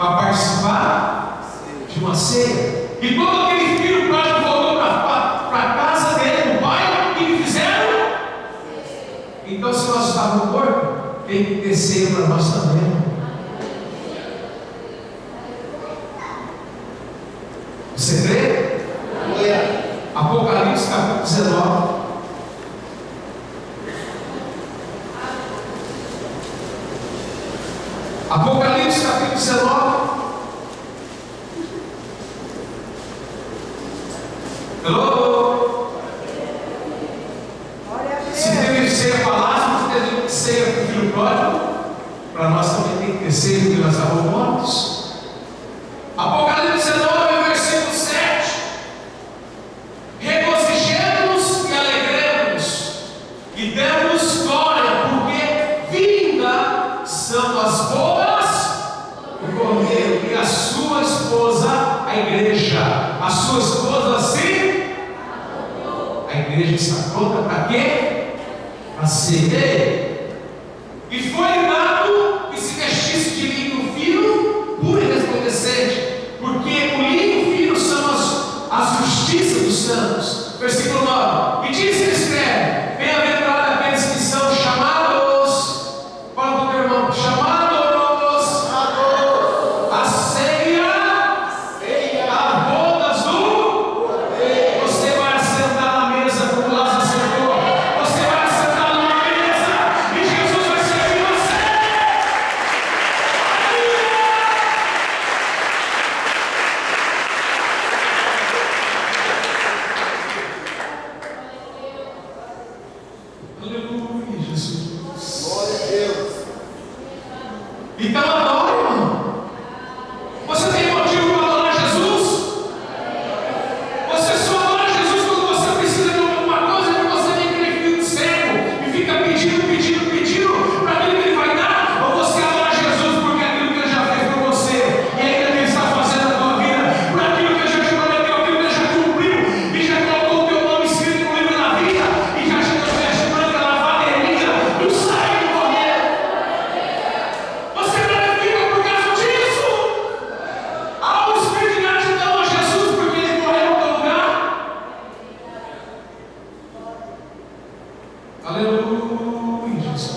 para participar de uma ceia. E quando aquele filho pródigo voltou para a casa dele, o pai, o que fizeram? Então, se nós estávamos mortos, tem que ter ceia para nós também. Você crê? Apocalipse capítulo 19. Apocalipse capítulo 19. Hello? Se teve ceia para Lázaro, teve ceia para o filho pródigo, para nós também tem que ter ceia porque nós estávamos mortos. Apocalipse 19, versículo 7. Regozijemos e alegremos e demos glória, porque vinda são as bodas do Cordeiro e a sua esposa, a igreja. A sua esposa se... A igreja está pronta para quê? Para ser. E foi dado que se vestisse de linho fino, puro e resplandecente, porque o linho fino são as justiças dos santos. Versículo 9. E diz e escreve: bem-aventurados aqueles que são chamados. Fala para o teu irmão: chamados a ceia, a bodas do Cordeiro. Você vai sentar na mesa como Lázaro sentou. Você vai sentar numa mesa e Jesus vai servir você. Aleluia, Jesus. Glória a Deus. Então adore, irmão. Você tem motivo para adorar Jesus? Você só adora Jesus quando você precisa de alguma coisa, que você vem aquele filho cego e fica pedindo para aquilo que ele vai dar? Ou você adora Jesus porque aquilo que ele já fez por você e ainda ele está fazendo na tua vida, por aquilo que ele já te prometeu, aquilo que ele já cumpriu e já colocou o teu nome escrito no livro da vida e já te deu veste branca, lavada e linda do sangue do Cordeiro? Você glorifica por causa disso? Há um espírito de gratidão a Jesus porque ele morreu no teu lugar. Aleluia, Jesus.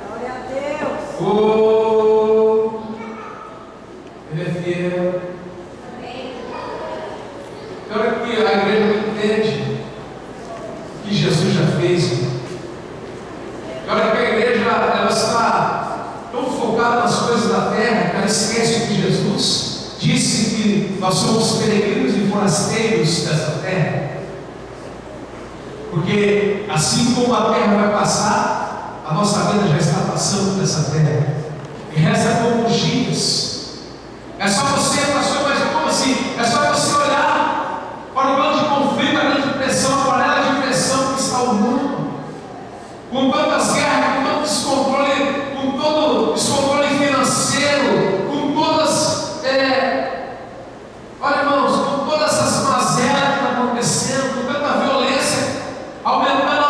Glória a Deus. Oh, ele é fiel. Na hora que a igreja não entende o que Jesus já fez, na hora que a igreja ela está tão focada nas coisas da terra que ela esquece que Jesus disse que nós somos peregrinos e forasteiros dessa terra. Porque assim como a terra vai passar, a nossa vida já está passando dessa terra. E resta como os dias. É só você, pastor, mas como assim? É só você olhar para o grande conflito, a grande pressão, a panela de pressão que está o mundo. Com tantas guerras, com tanto descontrole, com todo descontrole financeiro, com todas, olha irmãos, com todas essas mazelas que estão acontecendo, com tanta violência aumentando,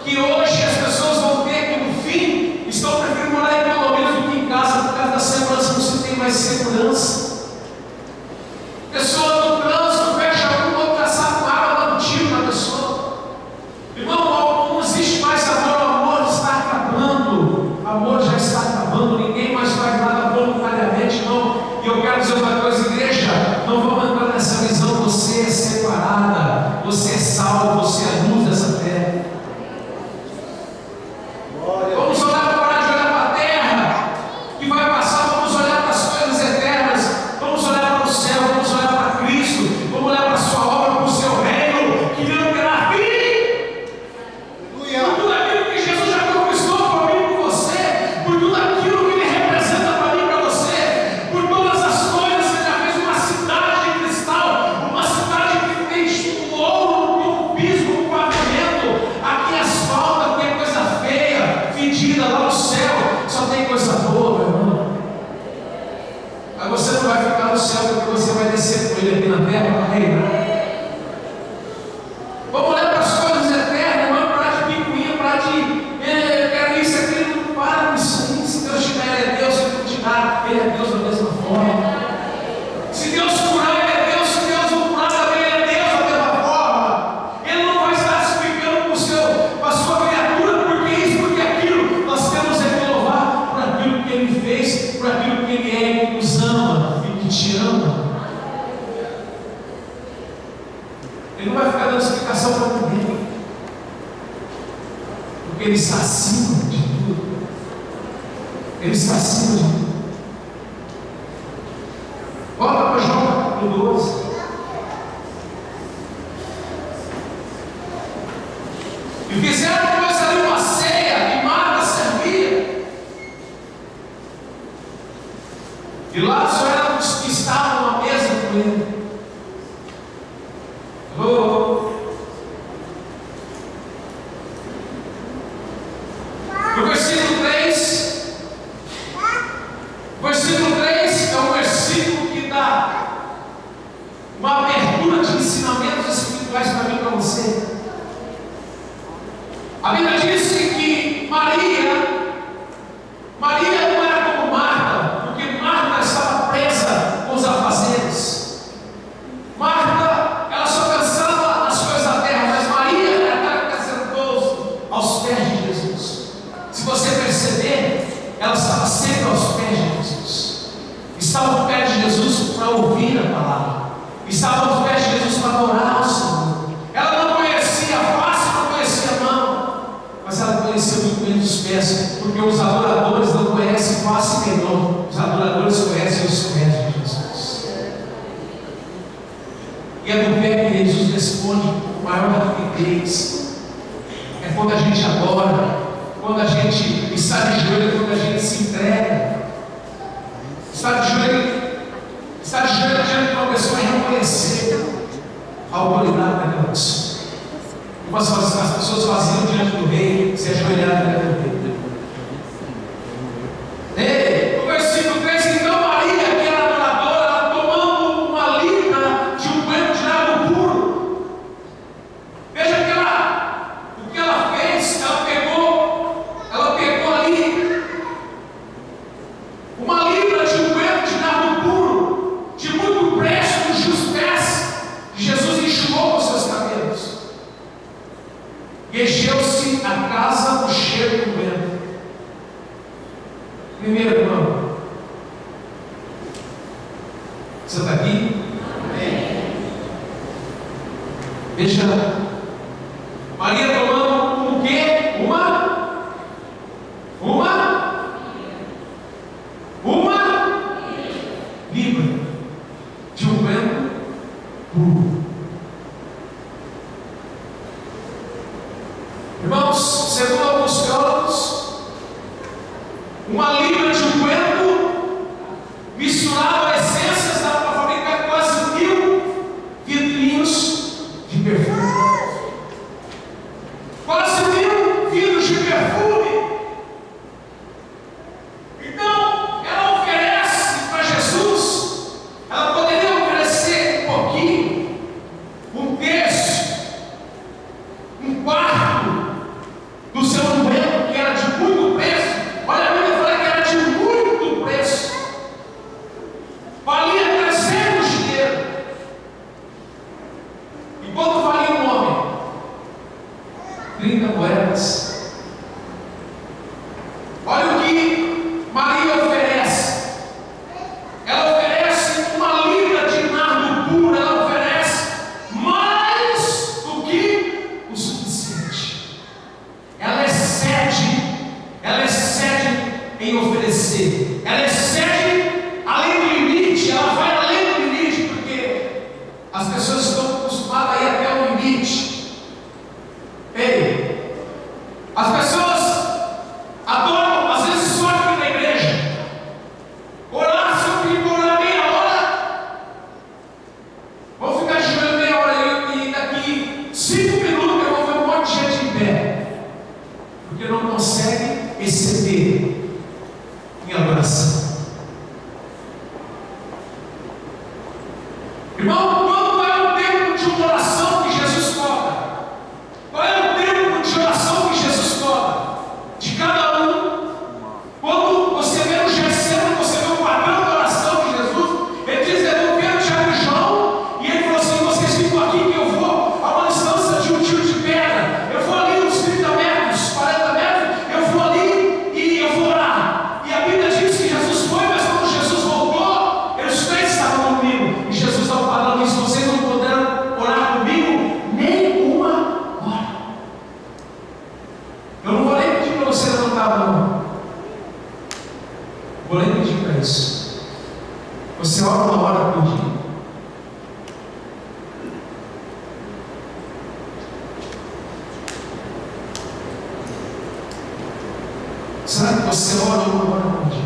que hoje as pessoas vão ter que no fim estão preferindo morar em condomínios do que em casa por causa da segurança, não se tem mais segurança. Pessoa no trânsito fecha um, outro já sabe com arma, dá um tiro na pessoa. Irmão, não existe mais amor, o amor está acabando. O amor já está acabando, ninguém mais faz nada voluntariamente, não. E eu quero dizer uma coisa, igreja, não vamos entrar nessa visão, você é separada, você é salvo, você é luz dessa terra. Vamos olhar para parar de olhar para a terra que vai passar, vamos olhar para as coisas eternas, vamos olhar para o céu, vamos olhar para Cristo, vamos olhar para a sua obra, para o seu reino, que não terá fim. Por tudo aquilo que Jesus já conquistou por mim e por você, por tudo aquilo que Ele representa para mim e para você, por todas as coisas que Ele já fez, uma cidade de cristal, uma cidade que tem ouro como piso, como pavimento, aqui asfalto, aqui é coisa feia, fedida, lá no céu só tem coisa boa, meu irmão. Aí você não vai ficar no céu porque você vai descer com Ele aqui na terra para reinar. Vamos olhar para as coisas eternas, não parar de picuinha, parar de quero isso, aquilo, não para com isso aí. Se Deus te der, é Deus que te dá. por aquilo que Ele é, que nos ama e que te ama. Ele não vai ficar dando explicação para ninguém, porque Ele está acima de tudo. Ele está acima de tudo. Volta para João capítulo 12. E fizeram depois ali uma ceia, e Marta servia. E Lázaro era os que estavam à mesa com ele. No versículo 3, é um versículo que dá uma abertura de ensinamentos espirituais para mim e para você. A Bíblia diz que Maria não era como Marta, porque Marta estava presa com os afazeres. Marta, ela só pensava nas coisas da terra, mas Maria era aquela que sentou aos pés de Jesus. Se você perceber, ela estava sempre aos pés de Jesus. Estava aos pés de Jesus para ouvir a palavra. Estava aos pés de Jesus para adorar o Senhor. Ela não conhecia a face, não conhecia a mão, mas ela conhecia muito bem os pés, porque os adoradores não conhecem face nem mão, os adoradores conhecem os pés de Jesus. E é do pé que Jesus responde com maior rapidez. É quando a gente adora, quando a gente está de joelho, quando a gente se entrega. Está de joelho diante de uma pessoa e reconhecer a autoridade daquela pessoa. Como as pessoas faziam diante do rei, se ajoelharam diante do rei. No versículo 3, então Maria, que era adoradora, ela tomando uma libra de unguento de nardo puro. Veja o que ela fez. Ela pegou ali uma libra de unguento de nardo puro, de muito preço, dos pés de Jesus, e enxugou com seus cabelos. E encheu-se a casa do cheiro do vento. Primeiro, irmão, você está aqui? Amém. Veja, Maria tomando o quê? Uma libra de unguento puro. Irmãos, segundo alguns teólogos, uma libra de unguento misturado a essências dá para fabricar quase 1000 vidrinhos de perfume. Quase 1000 vidros de perfume. Então, ela oferece para Jesus. Ela poderia oferecer um pouquinho, um terço, um quarto do seu unguento, que era de muito preço. Olha, a Bíblia fala que era de muito preço. Você ora uma hora por dia. Será que você ora uma hora por dia?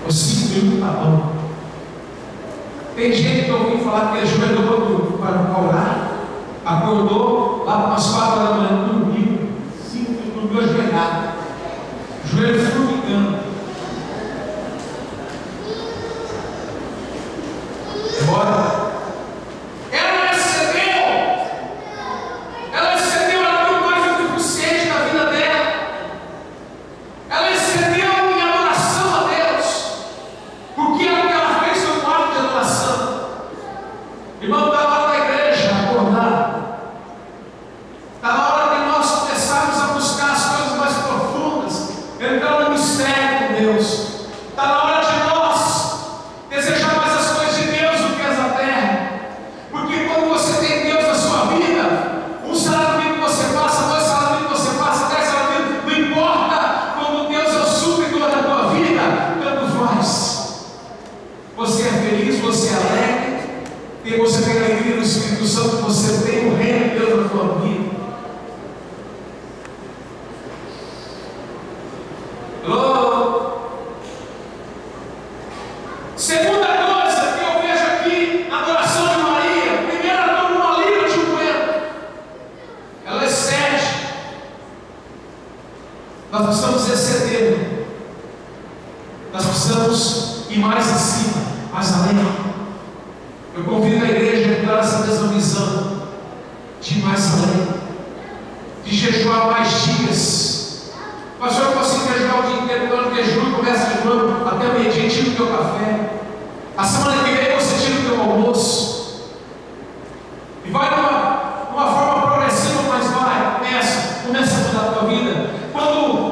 Os 5 minutos tá bom. Tem gente que eu ouvi falar que ajoelhou para orar, acordou lá para umas 4 da manhã, dormiu, 5 minutos, dormiu ajoelhado, joelho formigando. Bora. Ela recebeu, ela tem mais do que suficiente na vida dela. Ela recebeu em adoração a Deus, porque ela fez foi um ato de adoração. Irmão, está na hora da igreja acordar. Está na hora de nós começarmos a buscar as coisas mais profundas, entrar no mistério de Deus. Está na hora de nós desejar mais as coisas de Deus do que as da terra. Porque quando você tem Deus na sua vida, um salário mínimo que você passa, 2 salários mínimos que você passa, 10 salários mínimos, não importa. Quando Deus é o supridor da tua vida, tanto faz. Você é feliz, você é alegre, e você tem a alegria do Espírito Santo, você tem o reino de Deus na tua vida. Segunda coisa que eu vejo aqui na adoração de Maria: primeiro, ela toma uma lira de unguento, ela excede. Nós precisamos exceder, nós precisamos ir mais acima, mais além. Eu convido a igreja a entrar nessa mesma visão de ir mais além, de jejuar mais dias. Pastor, eu consigo jejuar o dia inteiro, no ano de jejum, começa jejuando até o meio-dia, tira o teu café. A semana que vem você tira o teu almoço. E vai numa forma progressiva, mas vai, começa a mudar a tua vida. Quando